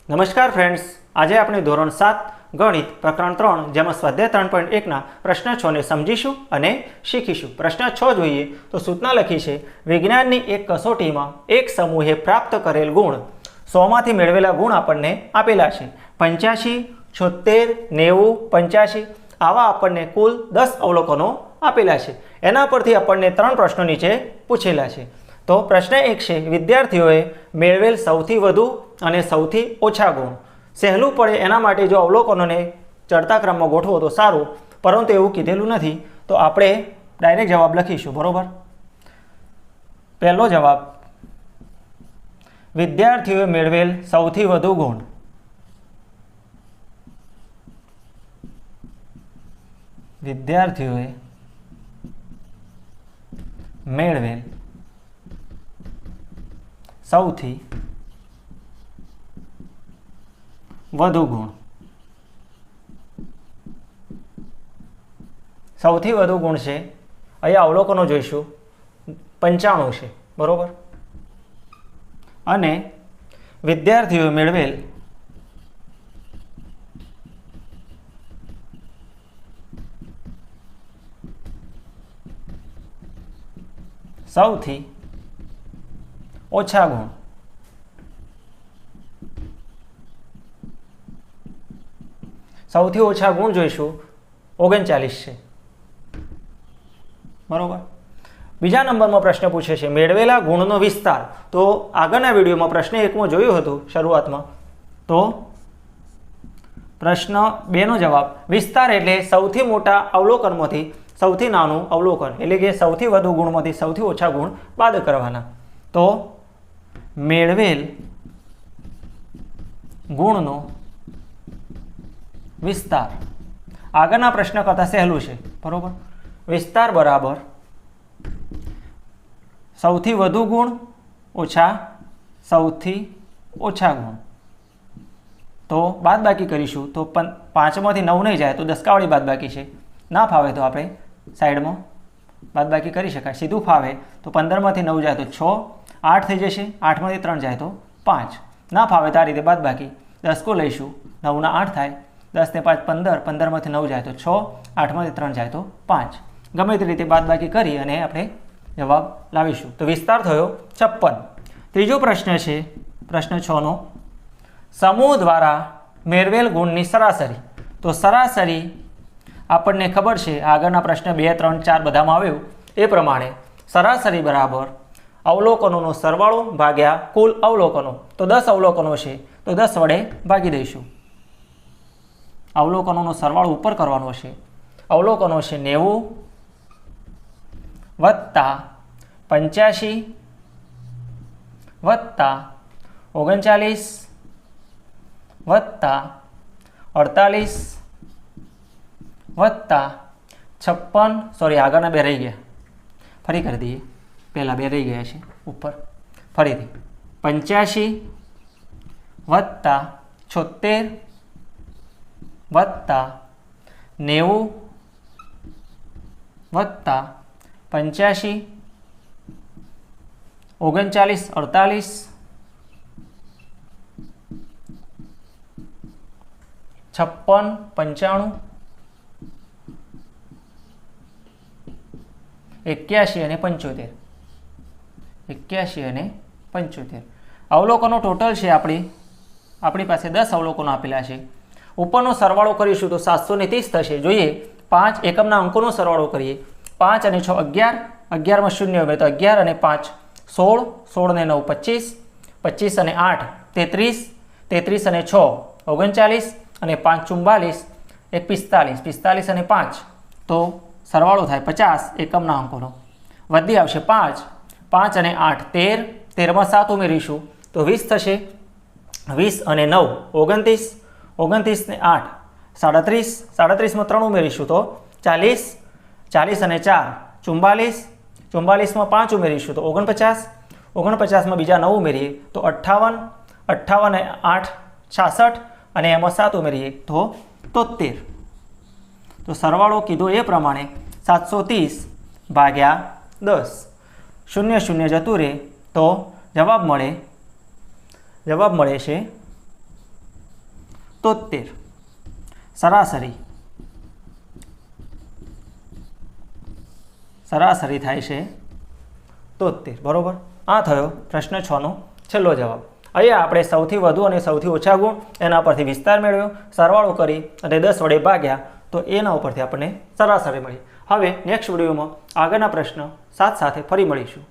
નમસ્કાર ફ્રેન્ડ્સ, આજે આપણે ધોરણ 7 ગણિત પ્રકરણ 3 જેમાં સ્વાધ્યાય 3.1ના પ્રશ્ન 6 ને સમજીશું અને શીખીશું. પ્રશ્ન 6 જોઈએ તો સૂચના લખી છે, વિજ્ઞાનની એક કસોટીમાં એક સમૂહે પ્રાપ્ત કરેલ ગુણ 100માંથી મેળવેલા ગુણ આપણને આપેલા છે 85, 76, 90, 85 આવા આપણને કુલ 10 અવલોકનો આપેલા છે. એના પરથી આપણને 3 પ્રશ્નો નીચે પૂછેલા છે. તો પ્રશ્ન 1 છે, વિદ્યાર્થીઓએ મેળવેલ સૌથી વધુ અને સૌથી ઓછા ગુણ. સહેલું પડે એના માટે જો અવલોકનોને ચડતા ક્રમમાં ગોઠવો તો સારું, પરંતુ એવું કીધેલું નથી, તો આપણે ડાયરેક્ટ જવાબ લખીશું. બરોબર. પહેલો જવાબ, વિદ્યાર્થીઓએ મેળવેલ સૌથી વધુ ગુણ. વિદ્યાર્થીઓએ મેળવેલ સૌથી વધુ ગુણ. સૌથી વધુ ગુણ છે, અહીંયા અવલોકનો જોઈશું 95 છે. બરોબર. અને વિદ્યાર્થીઓએ મેળવેલ સૌથી ઓછા ગુણ. સૌથી ઓછા ગુણ જોઈશું 39 છે. બરોબર. બીજા નંબરમાં પ્રશ્ન પૂછે છે, મેળવેલા ગુણનો વિસ્તાર. તો આગળના વિડીયોમાં પ્રશ્ન 1માં જોયું હતું શરૂઆતમાં, તો પ્રશ્ન 2નો જવાબ, વિસ્તાર એટલે સૌથી મોટા અવલોકનમાંથી સૌથી નાનું અવલોકન, એટલે કે સૌથી વધુ ગુણમાંથી સૌથી ઓછા ગુણ બાદ કરવાના. તો મેળવેલ ગુણનો વિસ્તાર આગળના પ્રશ્ન કરતાં સહેલું છે. બરોબર. વિસ્તાર બરાબર સૌથી વધુ ગુણ ઓછા સૌથી ઓછા ગુણ. તો બાદબાકી કરીશું, તો 5માંથી 9 નહીં જાય તો 10 કાવડી બાદબાકી છે. ના ફાવે તો આપણે સાઈડમાં બાદબાકી કરી શકાય. સીધું ફાવે તો 15માંથી 9 જાય તો 6, 8 થઈ જશે. 8માંથી 3 જાય તો 5. ના ફાવે તો આ રીતે બાદબાકી 10 કો લઈશું, 9 ના 8 થાય, 10 ને 5 15, 15માંથી 9 જાય તો 6, 8માંથી 3 જાય તો 5. ગમે તે રીતે બાદબાકી કરી અને આપણે જવાબ લાવીશું. તો વિસ્તાર થયો 56. ત્રીજો પ્રશ્ન છે પ્રશ્ન 6નો, સમૂહ દ્વારા મેળવેલ ગુણની સરાસરી. તો સરાસરી આપણને ખબર છે, આગળના પ્રશ્ન 2, 3, 4 બધામાં આવ્યું એ પ્રમાણે સરાસરી બરાબર અવલોકનોનો સરવાળો ભાગ્યા કુલ અવલોકનો. તો 10 અવલોકનો છે, તો 10 વડે ભાગી દઈશું. અવલોકનોનો સરવાળો ઉપર કરવાનો છે. અવલોકનો છે 90 વત્તા 85 વત્તા 39 વત્તા 48 વત્તા 56. સોરી, આગળના 2 રહી ગયા, ફરી કરી દઈએ. પહેલાં 2 રહી ગયા છે ઉપર, ફરીથી 85 વત્તા 76 વત્તા 90 વત્તા 85 39 48 56 95 81 અને 75. 81 અને 75 અવલોકનો ટોટલ છે. આપણી પાસે 10 અવલોકનો આપેલા છે. ઉપરનો સરવાળો કરીશું તો 730 થશે. જોઈએ 5 એકમના અંકોનો સરવાળો કરીએ. 5 અને 6 11, 11માં 0 ઉમેરે તો 11 અને 5 16, 16 ને 9 25, 25 અને 8 33, 33 અને 6 39 અને 5 44, 1 45, 45 અને 5 તો સરવાળો થાય 50 એકમના અંકોનો. વધી આવશે 5, 5 અને 8 13, 13માં 7 ઉમેરીશું તો 20 થશે. 20 અને 9 29, 29 ને 8 37, 37માં 3 ઉમેરીશું તો 40, 40 અને 4 44, 44માં 5 ઉમેરીશું તો 49, 49માં બીજા 9 ઉમેરીએ તો 58, 58 અને 8 66 અને એમાં 7 ઉમેરીએ તો 73. તો સરવાળો કીધો એ પ્રમાણે 730 ભાગ્યા 10, 0 0 જતું રહે તો જવાબ મળે છે 73 સરાસરી થાય છે 73 બરાબર। આ થયો પ્રશ્ન 6 નો છેલ્લો જવાબ। અહીંયા આપણે સૌથી વધુ અને સૌથી ઓછા ગુણ એના પરથી વિસ્તાર મેળવ્યો, સરવાળો કરી અને 10 વડે ભાગ્યા તો એના ઉપરથી આપણને સરાસરી મળી। હવે નેક્સ્ટ વિડીયોમાં આગળના પ્રશ્ન 7 સાથે ફરી મળીશું।